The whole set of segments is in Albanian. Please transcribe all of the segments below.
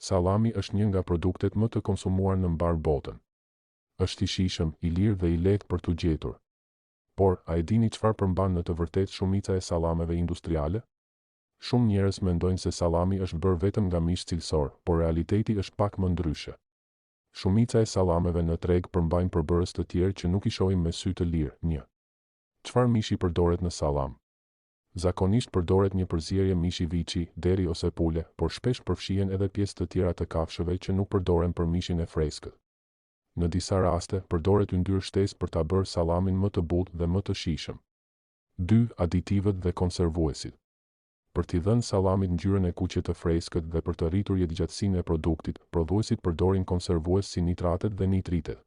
Sallami është një nga produktet më të konsumuar në mbar botën. Është i shijshëm, i lirë dhe i lehtë për t'u gjetur. Por, a e dini çfarë përmban në të vërtetë shumica e sallameve industriale? Shumë njerëz mendojnë se sallami është bërë vetëm nga mish cilësor, por realiteti është pak më ndryshe. Shumica e sallameve në treg përmbajnë përbërës të tjerë që nuk i shohim me sy të lirë. 1. Çfarë mishi përdoret në sallam? Zakonisht përdoret një përzierje mishi viçi, deri ose pule, por shpesh përfshihen edhe pjesë të tjera të kafshëve që nuk përdoren për mishin e freskët. Në disa raste, përdoret yndyrë shtesë për ta bërë sallamin më të butë dhe më të shijshëm. 2. Aditivet dhe konservuesit. Për t'i dhënë sallamit ngjyrën e kuqe të freskët dhe për të rritur jetëgjatësinë e produktit, prodhuesit përdorin konservues si nitratet dhe nitritet.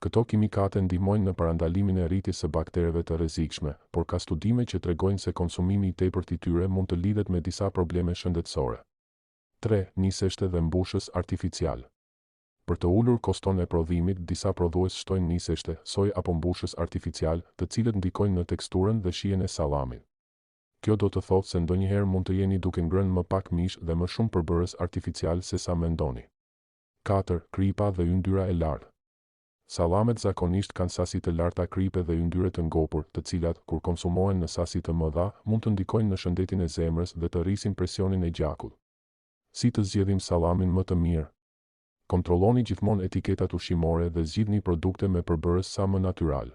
Këto kimikate ndihmojnë në parandalimin e rritjes së baktereve të rrezikshme, por ka studime që tregojnë se konsumimi i tepërt i tyre mund të lidhet me disa probleme shëndetësore. 3. Niseshte dhe mbushës artificial. Për të ulur koston e prodhimit, disa prodhues shtojnë niseshte, soj apo mbushës artificial, të cilët ndikojnë në teksturën dhe shijen e sallamit. Kjo do të thotë se ndonjëherë mund të jeni duke ngrënë më pak mish dhe më shumë përbërës artificial se sa mendoni. 4. Kripa dhe yndyra e lartë. Sallamet zakonisht kanë sasi të larta kripe dhe yndyre të ngopur, të cilat, kur konsumohen në sasi të mëdha, mund të ndikojnë në shëndetin e zemrës dhe të rrisin presionin e gjakut. Si të zgjedhim sallamin më të mirë? Kontrolloni gjithmonë etiketat ushqimore dhe zgjidhni produkte me përbërës sa më natyral.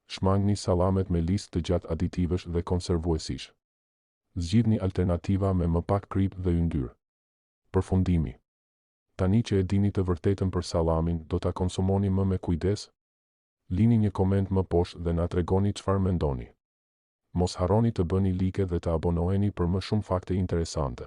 Shmangni sallamet me listë të gjatë aditivesh dhe konservuesish. Zgjidhni alternativa me më pak kripë dhe yndyrë. Përfundimi. Tani që e dini të vërtetën për sallamin, do ta konsumoni më me kujdes? Lini një koment më poshtë dhe na tregoni çfarë mendoni. Mos harroni të bëni like dhe të abonoheni për më shumë fakte interesante.